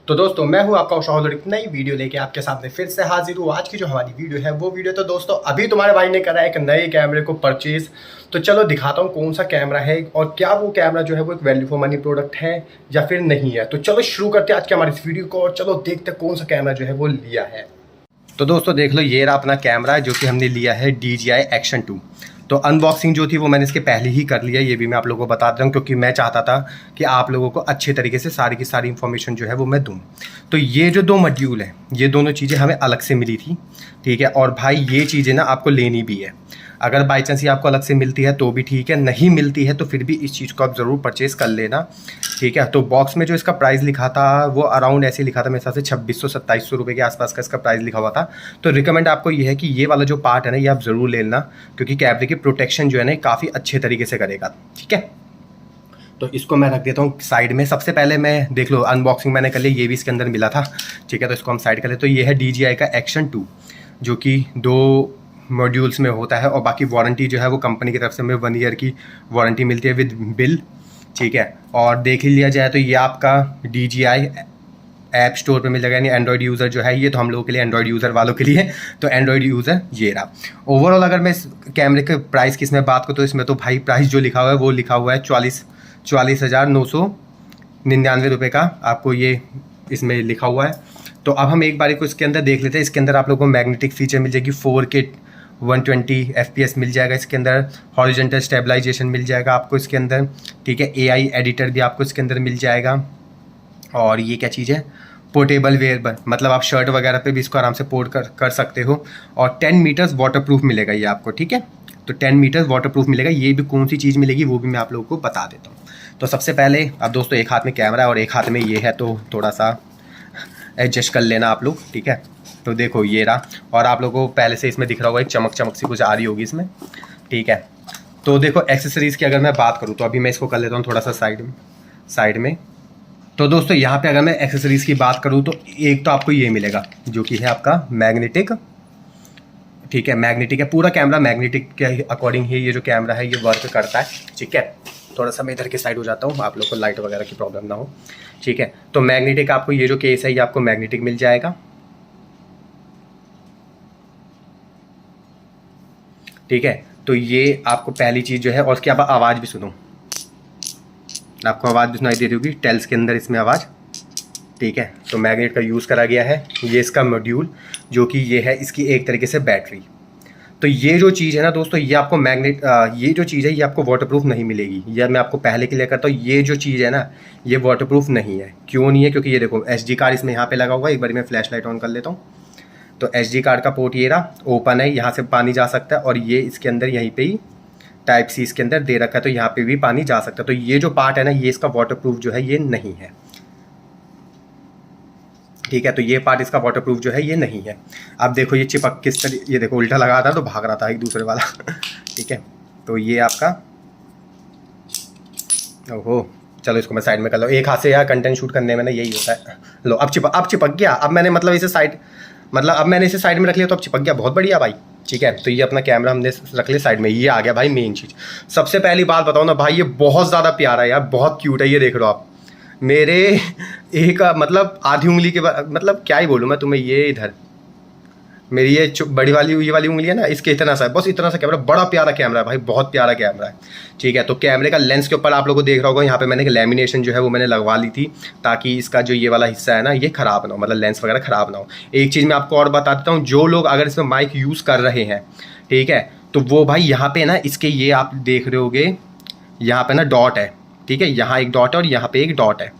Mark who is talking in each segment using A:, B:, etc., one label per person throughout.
A: तो दोस्तों मैं हूं आपका उषाउल, एक नई वीडियो लेके आपके सामने फिर से हाजिर हूं। आज की जो हमारी वीडियो है वो वीडियो तो दोस्तों अभी तुम्हारे भाई ने करा है एक नए कैमरे को परचेज। तो चलो दिखाता हूं कौन सा कैमरा है और क्या वो कैमरा जो है वो एक वैल्यू फॉर मनी प्रोडक्ट है या फिर नहीं है। तो चलो शुरू करते हैं आज के हमारी इस वीडियो को और चलो देखते हैं कौन सा कैमरा जो है वो लिया है। तो दोस्तों देख लो, ये रहा अपना कैमरा जो कि हमने लिया है DJI Action 2। तो अनबॉक्सिंग जो थी वो मैंने इसके पहले ही कर लिया, ये भी मैं आप लोगों को बता दूँ क्योंकि मैं चाहता था कि आप लोगों को अच्छे तरीके से सारी की सारी इन्फॉर्मेशन जो है वो मैं दूँ। तो ये जो दो मॉड्यूल हैं, ये दोनों चीज़ें हमें अलग से मिली थी, ठीक है। और भाई ये चीज़ें ना आपको लेनी भी है। अगर बाई चांस ये आपको अलग से मिलती है तो भी ठीक है, नहीं मिलती है तो फिर भी इस चीज़ को आप ज़रूर परचेज़ कर लेना, ठीक है। तो बॉक्स में जो इसका प्राइस लिखा था वो अराउंड ऐसे लिखा था, मेरे हिसाब से 2600-2700 रुपये के आसपास का इसका प्राइस लिखा हुआ था। तो रिकमेंड आपको ये है कि ये वाला जो पार्ट है ना ये आप ज़रूर ले लेना, क्योंकि कैमरे की प्रोटेक्शन जो है ना काफ़ी अच्छे तरीके से करेगा, ठीक है। तो इसको मैं रख देता हूँ साइड में। सबसे पहले मैं देख लो अनबॉक्सिंग मैंने कर लिया, ये भी इसके अंदर मिला था, ठीक है। तो इसको हम साइड कर ले। तो ये है DJI का Action 2 जो कि 2 मॉड्यूल्स में होता है और बाकी वारंटी जो है वो कंपनी की तरफ से हमें 1 ईयर की वारंटी मिलती है विद बिल, ठीक है। और देख ही लिया जाए तो ये आपका DJI ऐप स्टोर पे मिल जाएगा, यानी एंड्रॉयड यूज़र जो है ये तो हम लोगों के लिए, एंड्रॉयड यूज़र वालों के लिए। तो एंड्रॉयड यूज़र ये रहा। ओवरऑल अगर मैं इस कैमरे के प्राइस की इसमें बात करूँ तो इसमें तो भाई प्राइस जो लिखा हुआ है वो लिखा हुआ है 44,999 रुपये का आपको ये इसमें लिखा हुआ है। तो अब हम एक बार को इसके अंदर देख लेते हैं। इसके अंदर आप लोगों को मैग्नेटिक फीचर मिल जाएगी, 4K 120 FPS मिल जाएगा इसके अंदर, हॉरिजॉन्टल स्टेबलाइजेशन मिल जाएगा आपको इसके अंदर, ठीक है। AI एडिटर भी आपको इसके अंदर मिल जाएगा। और ये क्या चीज़ है, पोर्टेबल वेयरबल, मतलब आप शर्ट वगैरह पे भी इसको आराम से पोर्ट कर सकते हो। और 10 मीटर्स वाटरप्रूफ मिलेगा ये आपको, ठीक है। तो 10 मीटर्स वाटरप्रूफ मिलेगा। ये भी कौन सी चीज़ मिलेगी वो भी मैं आप लोगों को बता देता हूँ। तो सबसे पहले अब दोस्तों एक हाथ में कैमरा है और एक हाथ में ये है, तो थोड़ा सा एडजस्ट कर लेना आप लोग, ठीक है। तो देखो ये रहा, और आप लोगों को पहले से इसमें दिख रहा होगा एक चमक चमक सी कुछ आ रही होगी इसमें, ठीक है। तो देखो एक्सेसरीज़ की अगर मैं बात करूँ तो अभी मैं इसको कर लेता हूँ थोड़ा सा साइड में। तो दोस्तों यहाँ पे अगर मैं एक्सेसरीज़ की बात करूँ तो एक तो आपको ये मिलेगा जो कि है आपका मैग्नेटिक, ठीक है। मैग्नेटिक है, पूरा कैमरा मैग्नेटिक के अकॉर्डिंग ही ये जो कैमरा है ये वर्क करता है, ठीक है। थोड़ा सा मैं इधर के साइड हो जाता हूँ, आप लोग को लाइट वगैरह की प्रॉब्लम ना हो, ठीक है। तो मैग्नेटिक आपको ये जो केस है ये आपको मैग्नेटिक मिल जाएगा, ठीक है। तो ये आपको पहली चीज़ जो है, और उसकी आप आवाज़ भी सुनो, आपको आवाज़ भी सुनाई दे रही होगी टेल्स के अंदर इसमें आवाज़, ठीक है। तो मैग्नेट का यूज़ करा गया है। ये इसका मॉड्यूल जो कि ये है इसकी एक तरीके से बैटरी। तो ये जो चीज़ है ना दोस्तों, ये आपको मैग्नेट ये जो चीज़ है ये आपको वाटरप्रूफ नहीं मिलेगी। यह मैं आपको पहले क्लियर करता हूँ, ये जो चीज़ है ना ये वाटरप्रूफ नहीं है। क्यों नहीं है? क्योंकि ये देखो SD कार्ड इसमें यहाँ पे लगा हुआ है। एक बार मैं फ्लैश लाइट ऑन कर लेता हूँ। तो SD कार्ड का पोर्ट ये रहा, ओपन है, यहाँ से पानी जा सकता है। और ये इसके अंदर यहीं पे ही टाइप C इसके अंदर दे रखा है, तो यहाँ पे भी पानी जा सकता है। तो ये जो पार्ट है ना ये इसका वाटरप्रूफ जो है ये नहीं है, ठीक है। तो ये पार्ट इसका वाटरप्रूफ जो है ये नहीं है। अब देखो ये चिपक किस तरह, ये देखो उल्टा लगा था तो भाग रहा था एक दूसरे वाला ठीक है। तो ये आपका, ओहो चलो इसको मैं साइड में कर लो। एक हाथ से यार कंटेंट शूट करने में ना यही होता है। लो अब चिपक गया। अब मैंने मतलब इसे साइड में रख लिया तो अब चिपक गया। बहुत बढ़िया भाई, ठीक है। तो ये अपना कैमरा हमने रख लिया साइड में। ये आ गया भाई मेन चीज़। सबसे पहली बात बताओ ना भाई, ये बहुत ज़्यादा प्यारा है यार, बहुत क्यूट है। ये देख लो आप, मेरे एक मतलब आधी उंगली के मतलब क्या ही बोलूँ मैं तुम्हें, ये इधर मेरी ये बड़ी वाली ये वाली उंगली है ना, इसके इतना सा, बस इतना सा कैमरा। बड़ा प्यारा कैमरा है भाई, बहुत प्यारा कैमरा है, ठीक है। तो कैमरे का लेंस के ऊपर आप लोगों को देख रहा होगा, यहाँ पे मैंने लैमिनेशन जो है वो मैंने लगवा ली थी ताकि इसका जो ये वाला हिस्सा है ना ये ख़राब ना हो, मतलब लेंस वगैरह ख़राब ना हो। एक चीज़ मैं आपको और बता देता हूँ, जो लोग अगर इसमें माइक यूज़ कर रहे हैं, ठीक है, तो वो भाई यहाँ पे ना इसके ये आप देख रहे होगे यहाँ पे ना डॉट है, ठीक है। यहाँ एक डॉट है और यहाँ पे एक डॉट है,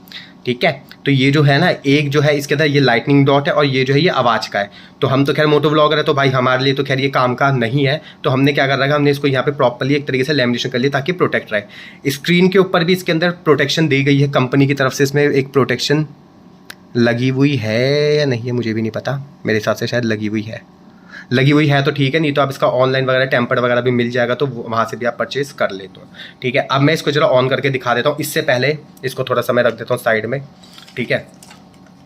A: ठीक है। तो ये जो है ना एक जो है इसके अंदर ये लाइटनिंग डॉट है और ये जो है ये आवाज़ का है। तो हम तो खैर मोटो व्लॉगर है तो भाई हमारे लिए तो खैर ये काम का नहीं है। तो हमने क्या कर रखा है, हमने इसको यहाँ पे प्रॉपर्ली एक तरीके से लैमिनेशन कर लिया ताकि प्रोटेक्ट रहे। स्क्रीन के ऊपर भी इसके अंदर प्रोटेक्शन दी गई है कंपनी की तरफ से। इसमें एक प्रोटेक्शन लगी हुई है या नहीं है मुझे भी नहीं पता, मेरे हिसाब से शायद लगी हुई है तो ठीक है, नहीं तो आप इसका ऑनलाइन वगैरह टेम्पर्ड वगैरह भी मिल जाएगा तो वहाँ से भी आप परचेज़ कर लेते हो, ठीक है। अब मैं इसको जरा ऑन करके दिखा देता हूँ। इससे पहले इसको थोड़ा सा मैं रख देता हूँ साइड में, ठीक है।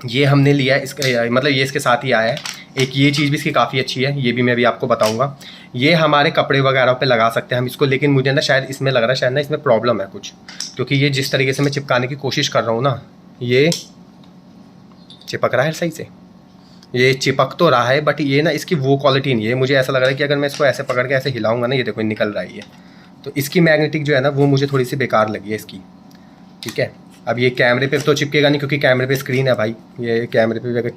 A: ये हमने लिया है इसका, मतलब ये इसके साथ ही आया है। एक ये चीज़ भी इसकी काफ़ी अच्छी है, ये भी मैं भी आपको बताऊँगा। ये हमारे कपड़े वगैरह पे लगा सकते हैं हम इसको, लेकिन मुझे ना शायद इसमें लग रहा है शायद ना इसमें प्रॉब्लम है कुछ, क्योंकि ये जिस तरीके से मैं चिपकाने की कोशिश कर रहा हूँ ना, ये चिपक रहा है सही से, ये चिपक तो रहा है बट ये ना इसकी वो क्वालिटी नहीं है। मुझे ऐसा लग रहा है कि अगर मैं इसको ऐसे पकड़ के ऐसे हिलाऊंगा ना, ये देखो निकल रहा है ये, तो इसकी मैग्नेटिक जो है ना वो मुझे थोड़ी सी बेकार लगी है इसकी। ठीक है, अब ये कैमरे पे तो चिपकेगा नहीं क्योंकि कैमरे पे स्क्रीन है भाई, ये कैमरे पे भी अगर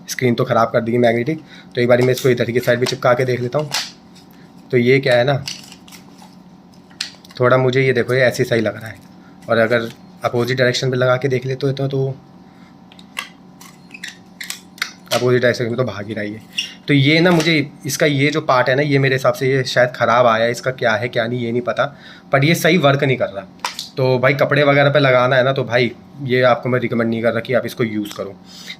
A: स्क्रीन तो ख़राब कर देगी मैग्नेटिक। तो एक बार मैं इसको इधर की साइड पे चिपका के देख लेता हूँ। तो ये क्या है ना, थोड़ा मुझे ये देखो ये ऐसे सही लग रहा है, और अगर अपोजिट डायरेक्शन पे लगा के देख लेते तो अपोजिट डायरेक्शन में तो भाग ही रही है। तो ये ना मुझे इसका ये जो पार्ट है ना, ये मेरे हिसाब से ये शायद ख़राब आया है, इसका क्या है क्या नहीं ये नहीं पता, पर ये सही वर्क नहीं कर रहा। तो भाई कपड़े वगैरह पे लगाना है ना, तो भाई ये आपको मैं रिकमेंड नहीं कर रहा कि आप इसको यूज़ करो।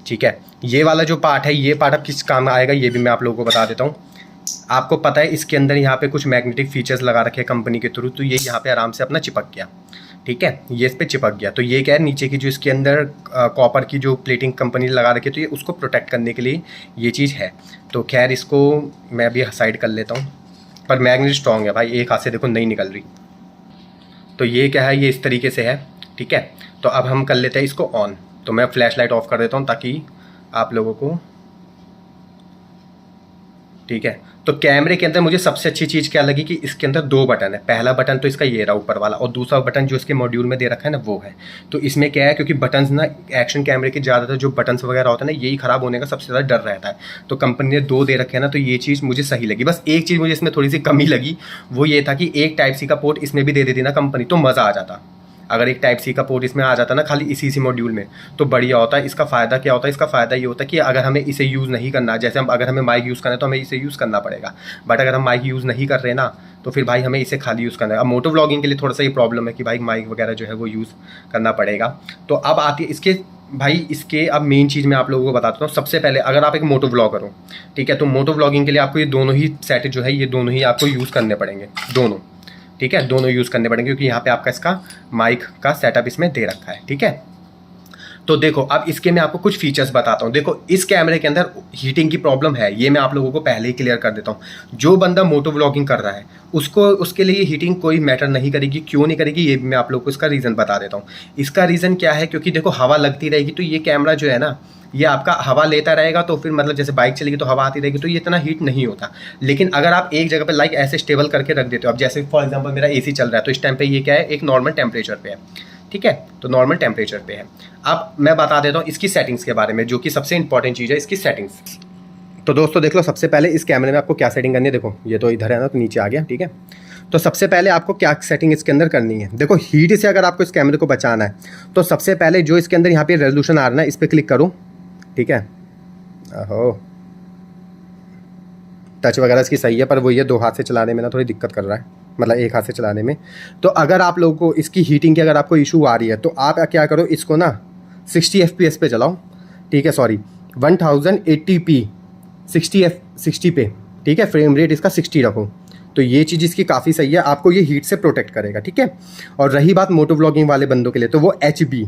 A: ठीक है, ये वाला जो पार्ट है, ये पार्ट अब किस काम आएगा ये भी मैं आप लोगों को बता देता हूँ। आपको पता है इसके अंदर यहाँ पे कुछ मैग्नेटिक फीचर्स लगा रखे हैं कंपनी के थ्रू, तो ये यहाँ पे आराम से अपना चिपक गया। ठीक है, ये इस पर चिपक गया। तो ये क्या है, नीचे की जो इसके अंदर कॉपर की जो प्लेटिंग कंपनी लगा रखी है, तो ये उसको प्रोटेक्ट करने के लिए ये चीज़ है। तो खैर इसको मैं अभी साइड कर लेता हूँ, पर मैग्नेट स्ट्रॉन्ग है भाई, एक हाथ से देखो नहीं निकल रही। तो ये क्या है, ये इस तरीके से है। ठीक है, तो अब हम कर लेते हैं इसको ऑन। तो मैं फ्लैश लाइट ऑफ कर देता हूँ ताकि आप लोगों को, ठीक है। तो कैमरे के अंदर मुझे सबसे अच्छी चीज़ क्या लगी कि इसके अंदर 2 बटन है। पहला बटन तो इसका ये रहा ऊपर वाला, और दूसरा बटन जो इसके मॉड्यूल में दे रखा है ना वो है। तो इसमें क्या है, क्योंकि बटन्स ना एक्शन कैमरे के ज़्यादातर जो बटन्स वगैरह होते हैं ना, यही ख़राब होने का सबसे ज़्यादा डर रहता है। तो कंपनी ने 2 दे रखे हैं ना, तो ये चीज़ मुझे सही लगी। बस एक चीज़ मुझे इसमें थोड़ी सी कमी लगी, वो ये था कि एक टाइप सी का पोर्ट इसमें भी दे देती ना कंपनी, तो मज़ा आ जाता। अगर एक टाइप सी का पोर्ट इसमें आ जाता ना खाली इसी मॉड्यूल में, तो बढ़िया होता है। इसका फ़ायदा क्या होता है, इसका फ़ायदा ये होता है कि अगर हमें इसे यूज़ नहीं करना, जैसे हम अगर हमें माइक यूज़ करना है तो हमें इसे यूज़ करना पड़ेगा, बट अगर हम माइक यूज़ नहीं कर रहे ना, तो फिर भाई हमें इसे खाली यूज़ करना है। अब मोटो व्लॉगिंग के लिए थोड़ा सा ये प्रॉब्लम है कि भाई माइक वगैरह जो है वो यूज़ करना पड़ेगा। तो अब आती है इसके भाई, इसके अब मेन चीज़ मैं आप लोगों को बताता हूँ। सबसे पहले अगर आप एक मोटो व्लॉगर हो, ठीक है, तो मोटो व्लॉगिंग के लिए आपको ये दोनों ही सेट जो है, ये दोनों ही आपको यूज़ करने पड़ेंगे, दोनों। ठीक है, दोनों यूज़ करने पड़ेंगे क्योंकि यहाँ पे आपका इसका माइक का सेटअप इसमें दे रखा है। ठीक है, तो देखो अब इसके मैं आपको कुछ फीचर्स बताता हूँ। देखो इस कैमरे के अंदर हीटिंग की प्रॉब्लम है, ये मैं आप लोगों को पहले ही क्लियर कर देता हूँ। जो बंदा मोटो व्लॉगिंग कर रहा है उसको, उसके लिए हीटिंग कोई मैटर नहीं करेगी। क्यों नहीं करेगी ये भी मैं आप लोगों को इसका रीज़न बता देता हूँ। इसका रीज़न क्या है, क्योंकि देखो हवा लगती रहेगी तो ये कैमरा जो है ना, ये आपका हवा लेता रहेगा, तो फिर मतलब जैसे बाइक चलेगी तो हवा आती रहेगी, तो ये इतना हीट नहीं होता। लेकिन अगर आप एक जगह पे लाइक ऐसे स्टेबल करके रख देते हो, अब जैसे फॉर एग्जांपल मेरा एसी चल रहा है, तो इस टाइम पे ये क्या है, एक नॉर्मल टेम्परेचर पे है। ठीक है, तो नॉर्मल टेम्परेचर पे है। अब मैं बता देता हूँ इसकी सेटिंग्स के बारे में, जो कि सबसे इंपॉर्टेंट चीज़ है, इसकी सेटिंग्स। तो दोस्तों देख लो, सबसे पहले इस कैमरे में आपको क्या सेटिंग करनी है। देखो ये तो इधर है ना, तो नीचे आ गया। ठीक है, तो सबसे पहले आपको क्या सेटिंग इसके अंदर करनी है। देखो हीट से अगर आपको इस कैमरे को बचाना है, तो सबसे पहले जो इसके अंदर यहाँ पे रेजोल्यूशन आ रहा है ना, इस पर क्लिक करो। ठीक है, हो टच वगैरह इसकी सही है, पर वो ये 2 हाथ से चलाने में ना थोड़ी दिक्कत कर रहा है, मतलब एक हाथ से चलाने में। तो अगर आप लोगों को इसकी हीटिंग की अगर आपको इशू आ रही है, तो आप क्या करो, इसको ना 60 FPS पे चलाओ। ठीक है, सॉरी 1080p 60 पे। ठीक है, फ्रेम रेट इसका 60 रखो, तो ये चीज़ इसकी काफ़ी सही है, आपको ये हीट से प्रोटेक्ट करेगा। ठीक है, और रही बात मोटो व्लॉगिंग वाले बंदों के लिए, तो वो HB,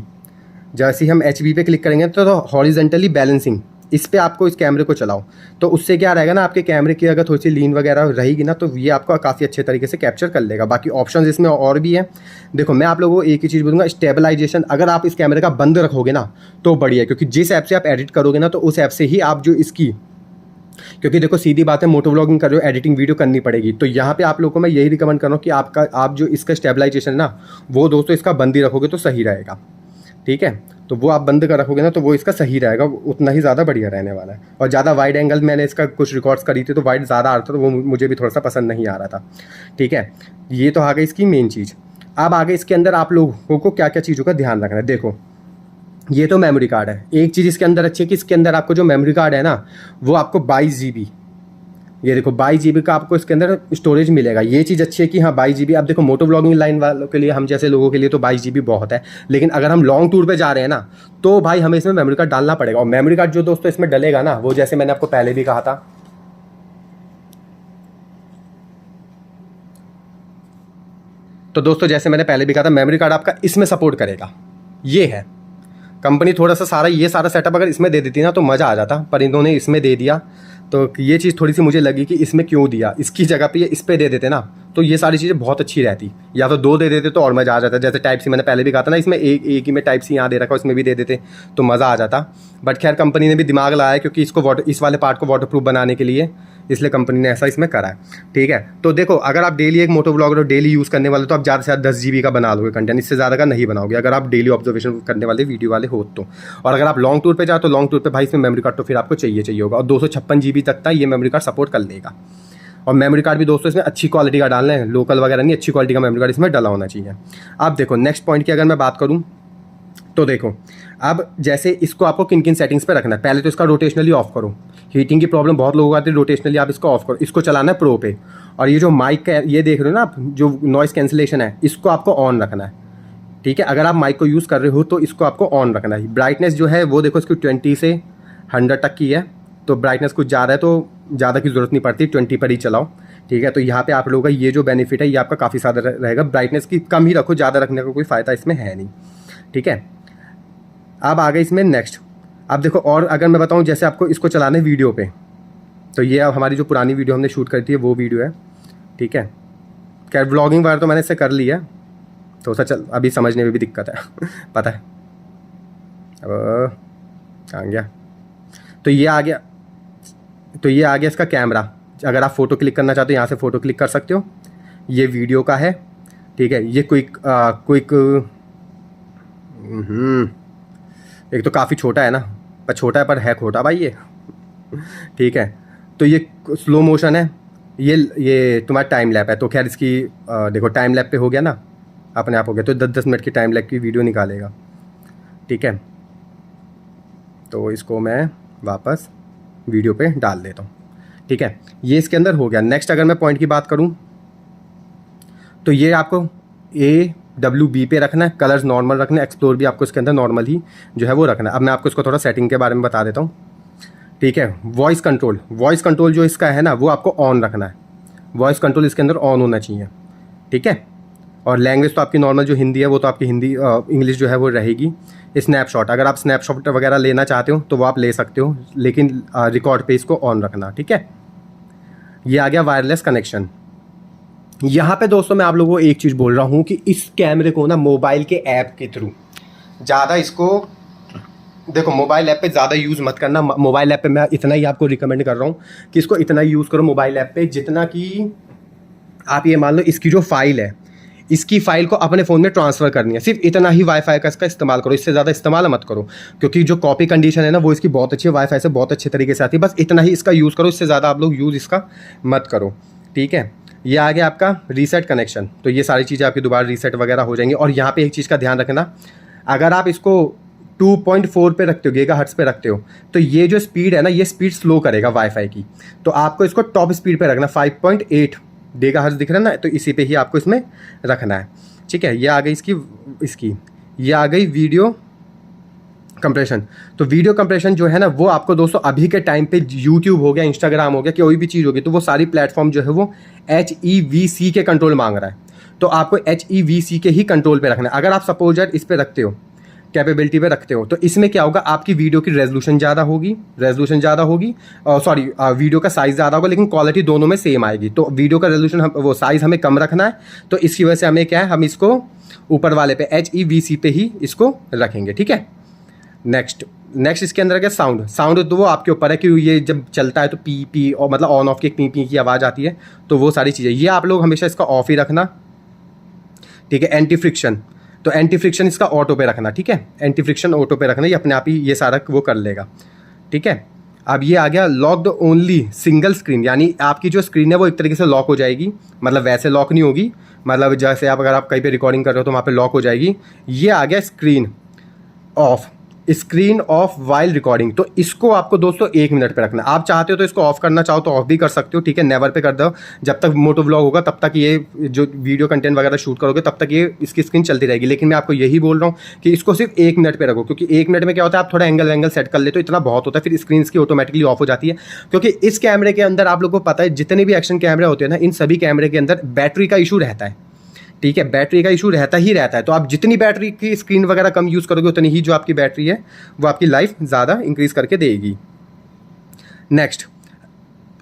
A: जैसे ही हम HB पे क्लिक करेंगे तो हॉरिजेंटली बैलेंसिंग, इस पे आपको इस कैमरे को चलाओ। तो उससे क्या रहेगा ना, आपके कैमरे की अगर थोड़ी सी लीन वगैरह रहेगी ना, तो ये आपका काफ़ी अच्छे तरीके से कैप्चर कर लेगा। बाकी ऑप्शंस इसमें और भी है। देखो मैं आप लोगों को एक ही चीज़ बोलूँगा, स्टेबलाइजेशन अगर आप इस कैमरे का बंद रखोगे ना तो बढ़िया है, क्योंकि जिस ऐप से आप एडिट करोगे ना, तो उस ऐप से ही आप जो इसकी, क्योंकि देखो सीधी बात है, मोटो व्लॉगिंग कर रहे हो, एडिटिंग वीडियो करनी पड़ेगी, तो यहाँ पे आप लोगों को मैं यही रिकमेंड कर रहा हूँ कि आप जो इसका स्टेबलाइजेशन है ना, वो दोस्तों इसका बंद ही रखोगे तो सही रहेगा। ठीक है, तो वो आप बंद कर रखोगे ना, तो वो इसका सही रहेगा, उतना ही ज़्यादा बढ़िया रहने वाला है। और ज़्यादा वाइड एंगल मैंने इसका कुछ रिकॉर्ड्स करी थी, तो वाइड ज़्यादा आ रहा था, तो वो मुझे भी थोड़ा सा पसंद नहीं आ रहा था। ठीक है, ये तो आ गई इसकी मेन चीज़। अब आगे इसके अंदर आप लोगों को क्या क्या चीज़ों का ध्यान रखना है। देखो ये तो मेमोरी कार्ड है। एक चीज़ इसके अंदर अच्छी है कि इसके अंदर आपको जो मेमोरी कार्ड है ना, वो आपको 22 GB, ये देखो 22 GB का आपको इसके अंदर स्टोरेज मिलेगा। ये चीज़ अच्छी है कि हाँ 22 GB। अब देखो मोटो व्लॉगिंग लाइन वालों के लिए, हम जैसे लोगों के लिए तो 22 GB बहुत है, लेकिन अगर हम लॉन्ग टूर पे जा रहे हैं ना, तो भाई हमें इसमें मेमोरी कार्ड डालना पड़ेगा। और मेमोरी कार्ड जो दोस्तों इसमें डलेगा ना, वो जैसे मैंने आपको पहले भी कहा था, तो दोस्तों जैसे मैंने पहले भी कहा था, मेमोरी कार्ड आपका इसमें सपोर्ट करेगा। ये है कंपनी, थोड़ा सा सारा ये सारा सेटअप अगर इसमें दे देती ना तो मज़ा आ जाता, पर इन्होंने इसमें दे दिया। तो ये चीज़ थोड़ी सी मुझे लगी कि इसमें क्यों दिया, इसकी जगह पे ये इस पे दे देते ना, तो ये सारी चीज़ें बहुत अच्छी रहती। या तो 2 दे देते तो और मज़ा आ जाता। जैसे टाइप सी मैंने पहले भी कहा था ना, इसमें एक ही में टाइप सी यहाँ दे रखा, इसमें भी दे देते तो मज़ा आ जाता। बट खैर कंपनी ने भी दिमाग लगाया क्योंकि इसको इस वाले पार्ट को वाटरप्रूफ बनाने के लिए, इसलिए कंपनी ने ऐसा इसमें करा है। ठीक है, तो देखो अगर आप डेली एक मोटो व्लॉगर डेली यूज़ करने वाले तो आप ज़्यादा से ज़्यादा 10 GB का बना लोगे कंटेंट, इससे ज़्यादा का नहीं बनाओगे अगर आप डेली ऑब्जर्वेशन करने वाले वीडियो वाले हो तो। और अगर आप लॉन्ग टूर पे जाओ तो लॉन्ग टूर पे भाई इसमें मेमोरी कार्ड तो फिर आपको चाहिए होगा, और 256 GB तक का ये मेमोरी कार्ड सपोर्ट कर लेगा। और मेमोरी कार्ड भी दोस्तों इसमें अच्छी क्वालिटी का डालना है, लोकल वगैरह नहीं, अच्छी क्वालिटी का मेमोरी कार्ड इसमें डला होना चाहिए। अब देखो नेक्स्ट पॉइंट की अगर मैं बात करूँ तो देखो अब जैसे इसको आपको किन किन सेटिंग्स पे रखना है। पहले तो इसका रोटेशनली ऑफ करो, हीटिंग की प्रॉब्लम बहुत लोगों को आती है, रोटेशनली आप इसको ऑफ करो। इसको चलाना है प्रो पे, और ये जो माइक का ये देख रहे हो ना आप, जो नॉइस कैंसिलेशन है इसको आपको ऑन रखना है। ठीक है, अगर आप माइक को यूज़ कर रहे हो तो इसको आपको ऑन रखना है। ब्राइटनेस जो है वो देखो इसकी 20 से 100 तक की है, तो ब्राइटनेस कुछ ज़्यादा है तो ज़्यादा की ज़रूरत नहीं पड़ती, 20 पर ही चलाओ। ठीक है, तो यहाँ पे आप लोगों का ये जो बेनिफिट है ये आपका काफ़ी ज़्यादा रहेगा। ब्राइटनेस की कम ही रखो, ज़्यादा रखने का कोई फ़ायदा इसमें है नहीं। ठीक है, अब आ गए इसमें नेक्स्ट। अब देखो और अगर मैं बताऊं जैसे आपको इसको चलाना है वीडियो पे, तो ये अब हमारी जो पुरानी वीडियो हमने शूट करी थी वो वीडियो है। ठीक है, खैर व्लॉगिंग वगैरह तो मैंने इससे कर लिया, तो उसका चल अभी समझने में भी दिक्कत है पता है। अब आ गया, तो ये आ गया, तो ये आ गया इसका कैमरा। अगर आप फ़ोटो क्लिक करना चाहते हो यहाँ से फ़ोटो क्लिक कर सकते हो। ये वीडियो का है। ठीक है, ये क्विक एक तो काफ़ी छोटा है ना, पर छोटा है पर है खोटा भाई ये। ठीक है, तो ये स्लो मोशन है, ये तुम्हारा टाइम लैप है। तो खैर इसकी देखो टाइम लैप पे हो गया ना, अपने आप हो गया, तो 10-10 मिनट की टाइम लैप की वीडियो निकालेगा। ठीक है, तो इसको मैं वापस वीडियो पे डाल देता हूँ। ठीक है, ये इसके अंदर हो गया। नेक्स्ट अगर मैं पॉइंट की बात करूँ तो ये आपको AWB पे रखना है, कलर्स नॉर्मल रखना है, एक्सप्लोर भी आपको इसके अंदर नॉर्मल ही जो है वो रखना है। अब मैं आपको इसको थोड़ा सेटिंग के बारे में बता देता हूँ। ठीक है, वॉइस कंट्रोल जो इसका है ना वो आपको ऑन रखना है। वॉइस कंट्रोल इसके अंदर ऑन होना चाहिए। ठीक है, और लैंग्वेज तो आपकी नॉर्मल जो हिंदी है वो तो आपकी हिंदी इंग्लिश जो है वो रहेगी। स्नैपशॉट, अगर आप स्नैपशॉट वगैरह लेना चाहते हो तो वो आप ले सकते हो, लेकिन रिकॉर्ड पे इसको ऑन रखना। ठीक है, ये आ गया वायरलेस कनेक्शन। यहाँ पे दोस्तों मैं आप लोगों को एक चीज़ बोल रहा हूँ कि इस कैमरे को ना मोबाइल के ऐप के थ्रू ज़्यादा इसको देखो, मोबाइल ऐप पे ज़्यादा यूज़ मत करना। मोबाइल ऐप पे मैं इतना ही आपको रिकमेंड कर रहा हूँ कि इसको इतना ही यूज़ करो मोबाइल ऐप पे, जितना कि आप ये मान लो इसकी जो फाइल है, इसकी फ़ाइल को अपने फ़ोन में ट्रांसफ़र करनी है, सिर्फ इतना ही वाईफाई का इसका इस्तेमाल करो, इससे ज़्यादा इस्तेमाल मत करो, क्योंकि जो कॉपी कंडीशन है ना वो इसकी बहुत अच्छी है, वाईफाई से बहुत अच्छे तरीके से आती है। बस इतना ही इसका यूज़ करो, इससे ज़्यादा आप लोग यूज़ इसका मत करो। ठीक है, ये आ गया आपका रीसेट कनेक्शन, तो ये सारी चीज़ें आपकी दोबारा रीसेट वगैरह हो जाएंगी। और यहाँ पे एक चीज़ का ध्यान रखना, अगर आप इसको 2.4 पे रखते हो, गीगाहर्ट्ज़ पे रखते हो, तो ये जो स्पीड है ना ये स्पीड स्लो करेगा वाईफाई की, तो आपको इसको टॉप स्पीड पे रखना। 5.8 गीगाहर्ट्ज़ दिख रहा है ना, तो इसी पे ही आपको इसमें रखना है। ठीक है, ये आ गई इसकी ये आ गई वीडियो कंप्रेशन। तो वीडियो कंप्रेशन जो है ना वो आपको दोस्तों अभी के टाइम पे यूट्यूब हो गया, इंस्टाग्राम हो गया, कोई भी चीज़ होगी, तो वो सारी प्लेटफॉर्म जो है वो HEVC के कंट्रोल मांग रहा है, तो आपको HEVC के ही कंट्रोल पे रखना है। अगर आप सपोज इस पे रखते हो, कैपेबिलिटी पे रखते हो, तो इसमें क्या होगा, आपकी वीडियो की रेजोल्यूशन ज़्यादा होगी, वीडियो का साइज़ ज़्यादा होगा, लेकिन क्वालिटी दोनों में सेम आएगी। तो वीडियो का रेजोल्यूशन वो साइज़ हमें कम रखना है, तो इसकी वजह से हमें क्या है, हम इसको ऊपर वाले पे HEVC पे ही इसको रखेंगे। ठीक है, नेक्स्ट इसके अंदर क्या, साउंड तो वो आपके ऊपर है कि ये जब चलता है तो पी और मतलब ऑन ऑफ की पी की आवाज़ आती है, तो वो सारी चीज़ें ये आप लोग हमेशा इसका ऑफ ही रखना। ठीक है, एंटी फ्रिक्शन इसका ऑटो पे रखना। ठीक है, एंटी फ्रिक्शन ऑटो पे रखना, ये अपने आप ही ये सारा वो कर लेगा। ठीक है, अब ये आ गया लॉक्ड ओनली सिंगल स्क्रीन, यानी आपकी जो स्क्रीन है वो एक तरीके से लॉक हो जाएगी, मतलब वैसे लॉक नहीं होगी, मतलब जैसे अगर आप कहीं पे रिकॉर्डिंग कर रहे हो तो वहाँ पे लॉक हो जाएगी। ये आ गया स्क्रीन ऑफ वाइल रिकॉर्डिंग, तो इसको आपको दोस्तों 1 मिनट पे रखना है। आप चाहते हो तो इसको ऑफ करना चाहो तो ऑफ भी कर सकते हो। ठीक है, नेवर पे कर दो, जब तक मोटो व्लॉग होगा तब तक ये जो वीडियो कंटेंट वगैरह शूट करोगे तब तक ये इसकी स्क्रीन चलती रहेगी। लेकिन मैं आपको यही बोल रहा हूँ कि इसको सिर्फ 1 मिनट पे रखो, क्योंकि 1 मिनट में क्या होता है, आप थोड़ा एंगल सेट कर लेते हो, इतना बहुत होता है, फिर स्क्रीन की ऑटोमेटिकली ऑफ हो जाती है। क्योंकि इस कैमरे के अंदर आप लोगों को पता है, जितने भी एक्शन कैमरे होते हैं ना, इन सभी कैमरे के अंदर बैटरी का इशू रहता है। ठीक है, बैटरी का इशू रहता है, तो आप जितनी बैटरी की स्क्रीन वगैरह कम यूज़ करोगे उतनी ही जो आपकी बैटरी है वो आपकी लाइफ ज़्यादा इंक्रीज़ करके देगी। Next,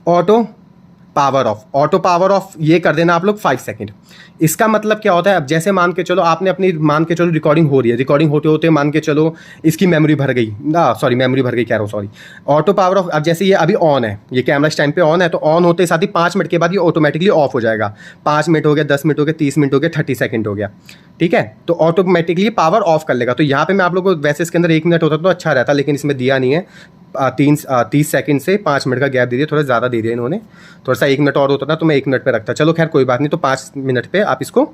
A: auto power of, auto power of ये कर देना आप लोग 5 सेकंड। इसका मतलब क्या होता है, अब जैसे मान के चलो आपने अपनी, मान के चलो रिकॉर्डिंग हो रही है, रिकॉर्डिंग होते होते मान के चलो इसकी मेमोरी भर गई ना, सॉरी मेमोरी भर गई कह रहा हूँ, सॉरी। ऑटो पावर ऑफ, अब जैसे ये अभी ऑन है, ये कैमरा इस टाइम पे ऑन है, तो ऑन होते साथ ही 5 मिनट के बाद ये ऑटोमेटिकली ऑफ हो जाएगा। 5 मिनट हो गया, 10 मिनट हो गया, 30 मिनट हो गया, 30 सेकंड हो गया, ठीक है, तो ऑटोमेटिकली पावर ऑफ कर लेगा। तो यहाँ पे मैं आप लोगों को, वैसे इसके अंदर 1 मिनट होता तो अच्छा रहता, लेकिन इसमें दिया नहीं है। 30 सेकंड से 5 मिनट का गैप दे दिया, थोड़ा ज़्यादा दे दिया इन्होंने, थोड़ा सा 1 मिनट और होता ना तो मैं 1 मिनट पे रखता। चलो खैर कोई बात नहीं, तो 5 मिनट पे आप इसको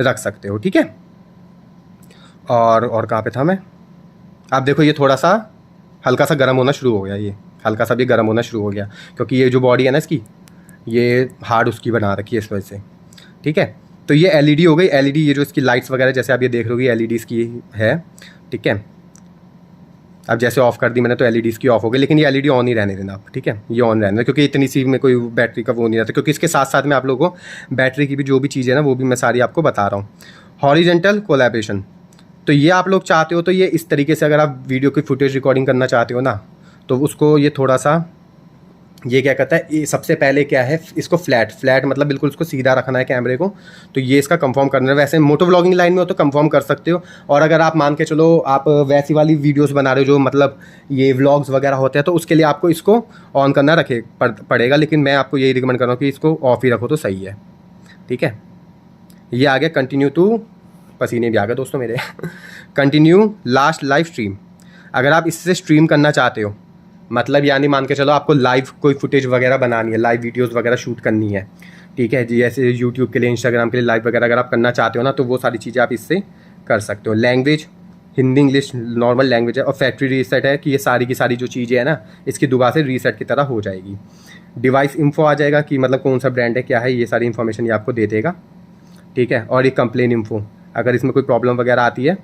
A: रख सकते हो, ठीक है। और कहाँ पे था मैं, आप देखो ये थोड़ा सा हल्का सा गर्म होना शुरू हो गया, ये हल्का सा भी गर्म होना शुरू हो गया, क्योंकि ये जो बॉडी है ना इसकी, ये हार्ड उसकी बना रखी है इस वजह से, ठीक है। तो ये एलईडी हो गई, एलईडी ये जो इसकी लाइट्स वगैरह जैसे आप ये देख रहे हो एलईडी इसकी है, ठीक है। अब जैसे ऑफ कर दी मैंने तो एलईडी इसकी ऑफ हो गई, लेकिन ये एलईडी ऑन ही रहने देना आप, ठीक है, ये ऑन रहने देना, क्योंकि इतनी सी में कोई बैटरी का वो नहीं रहता, क्योंकि इसके साथ साथ में आप लोगों को बैटरी की भी जो भी चीज़ें ना वो भी मैं सारी आपको बता रहा हूँ। हॉरिजेंटल कोलैबोरेशन, तो ये आप लोग चाहते हो तो ये इस तरीके से, अगर आप वीडियो की फुटेज रिकॉर्डिंग करना चाहते हो ना, तो उसको ये थोड़ा सा, ये क्या कहता है, ये सबसे पहले क्या है, इसको फ्लैट मतलब बिल्कुल उसको सीधा रखना है कैमरे को, तो ये इसका कंफर्म करना है। वैसे मोटो व्लॉगिंग लाइन में हो तो कंफर्म कर सकते हो, और अगर आप मान के चलो आप वैसी वाली वीडियोस बना रहे हो जो मतलब ये व्लॉग्स वगैरह होते हैं, तो उसके लिए आपको इसको ऑन करना पड़ेगा, लेकिन मैं आपको यही रिकमेंड कर रहा हूँ कि इसको ऑफ ही रखो तो सही है, ठीक है। ये आ गया कंटिन्यू टू, पसीने भी आ गए दोस्तों मेरे कंटिन्यू लास्ट लाइव स्ट्रीम, अगर आप इससे स्ट्रीम करना चाहते हो, मतलब यानी मान के चलो आपको लाइव कोई फुटेज वगैरह बनानी है, लाइव वीडियोस वगैरह शूट करनी है, ठीक है जी, जैसे यूट्यूब के लिए, इंस्टाग्राम के लिए लाइव वगैरह अगर आप करना चाहते हो ना, तो वो सारी चीज़ें आप इससे कर सकते हो। Language Hindi English normal language है, और फैक्ट्री रीसेट है कि ये सारी की सारी जो चीज़ें हैं ना, इसकी दोबारा से रीसेट की तरह हो जाएगी। डिवाइस इन्फो आ जाएगा कि मतलब कौन सा ब्रांड है, क्या है, ये सारी इन्फॉर्मेशन ये आपको दे देगा, ठीक है। और एक कंप्लेन इन्फो, अगर इसमें कोई प्रॉब्लम वगैरह आती है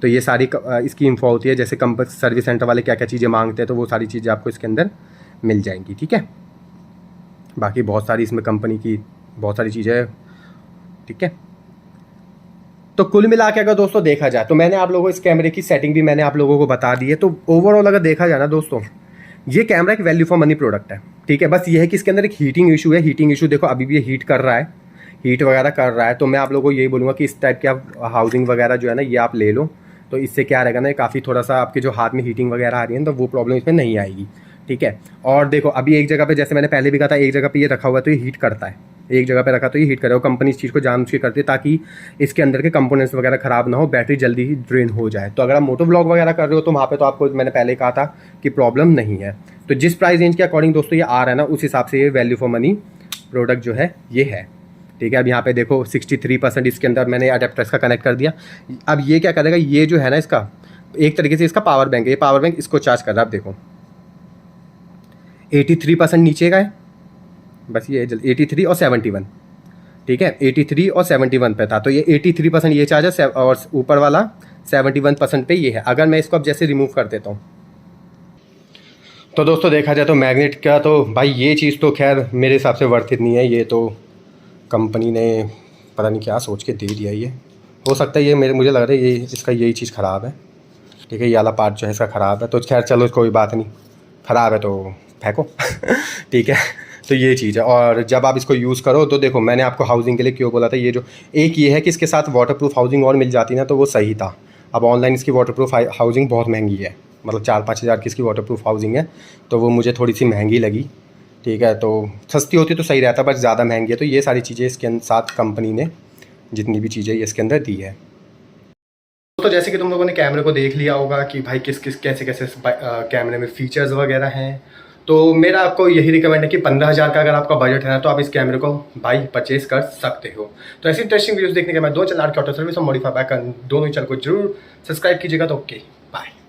A: तो ये सारी इसकी इन्फो होती है, जैसे सर्विस सेंटर वाले क्या क्या चीज़ें मांगते हैं, तो वो सारी चीज़ें आपको इसके अंदर मिल जाएंगी, ठीक है। बाकी बहुत सारी इसमें कंपनी की बहुत सारी चीज़ें हैं, ठीक है। तो कुल मिला के अगर दोस्तों देखा जाए, तो मैंने आप लोगों को इस कैमरे की सेटिंग भी मैंने आप लोगों को बता दी है। तो ओवरऑल अगर देखा जाए ना दोस्तों, ये कैमरा एक वैल्यू फॉर मनी प्रोडक्ट है, ठीक है। बस ये है कि इसके अंदर एक हीटिंग इशू है, हीटिंग इशू देखो अभी भी ये हीट कर रहा है, हीट वगैरह कर रहा है। तो मैं आप लोगों को यही बोलूँगा कि इस टाइप की हाउसिंग वगैरह जो है ना, ये आप ले लो, तो इससे क्या रहेगा ना, काफ़ी थोड़ा सा आपके जो हाथ में हीटिंग वगैरह आ रही है तो वो प्रॉब्लम इसमें नहीं आएगी, ठीक है। और देखो अभी एक जगह पे, जैसे मैंने पहले भी कहा था, एक जगह पे ये रखा हुआ है तो ये हीट करता है, एक जगह पे रखा तो ये हीट करेगा। कंपनी इस चीज़ को जानबूझ के करती है ताकि इसके अंदर के कंपोनेंट्स वगैरह खराब ना हो, बैटरी जल्दी ही ड्रेन हो जाए। तो अगर आप मोटो व्लॉग वगैरह कर रहे हो तो वहाँ पे तो आपको मैंने पहले कहा था कि प्रॉब्लम नहीं है। तो जिस प्राइस रेंज के अकॉर्डिंग दोस्तों ये आ रहा है ना, उस हिसाब से ये वैल्यू फॉर मनी प्रोडक्ट जो है ये है, ठीक है। अब यहाँ पे देखो 63% इसके अंदर मैंने अडेप्टर्स का कनेक्ट कर दिया। अब ये क्या करेगा, ये जो है ना इसका एक तरीके से इसका पावर बैंक है, ये पावर बैंक इसको चार्ज कर रहा है। अब देखो 83% नीचे का है, बस ये 83 और 71, ठीक है, 83 और 71 पे था, तो ये 83% ये चार्ज है, और ऊपर वाला 71% पे ये है। अगर मैं इसको अब जैसे रिमूव कर देता हूँ, तो दोस्तों देखा जाए तो मैग्नेट का तो भाई ये चीज़ तो खैर मेरे हिसाब से वर्थ इट नहीं है, ये तो कंपनी ने पता नहीं क्या सोच के दे दिया। ये हो सकता है ये मुझे लग रहा है ये इसका यही चीज़ ख़राब है, ठीक है, ये वाला पार्ट जो है इसका ख़राब है। तो खैर चलो कोई बात नहीं, ख़राब है तो फेंको ठीक है। तो ये चीज़ है, और जब आप इसको यूज़ करो तो देखो मैंने आपको हाउसिंग के लिए क्यों बोला था, ये जो एक ये है कि इसके साथ वाटरप्रूफ हाउसिंग और मिल जाती ना तो वो सही था। अब ऑनलाइन इसकी वाटरप्रूफ हाउसिंग बहुत महंगी है, मतलब 4-5 हज़ार की इसकी वाटरप्रूफ हाउसिंग है, तो वो मुझे थोड़ी सी महंगी लगी, ठीक है। तो सस्ती होती तो सही रहता, बट ज़्यादा महंगी है। तो ये सारी चीज़ें इसके साथ कंपनी ने जितनी भी चीज़ें इसके अंदर दी है। तो जैसे कि तुम लोगों ने कैमरे को देख लिया होगा कि भाई किस किस कैसे कैसे कैमरे में फीचर्स वगैरह हैं, तो मेरा आपको यही रिकमेंड है कि 15,000 का अगर आपका बजट है ना, तो आप इस कैमरे को भाई परचेज कर सकते हो। तो ऐसी इंटरेस्टिंग वीडियोस देखने के मैं 2 चैनल के ऑटो सर्विस और मॉडिफाई बैक दोनों चैनल को जरूर सब्सक्राइब कीजिएगा। तो ओके।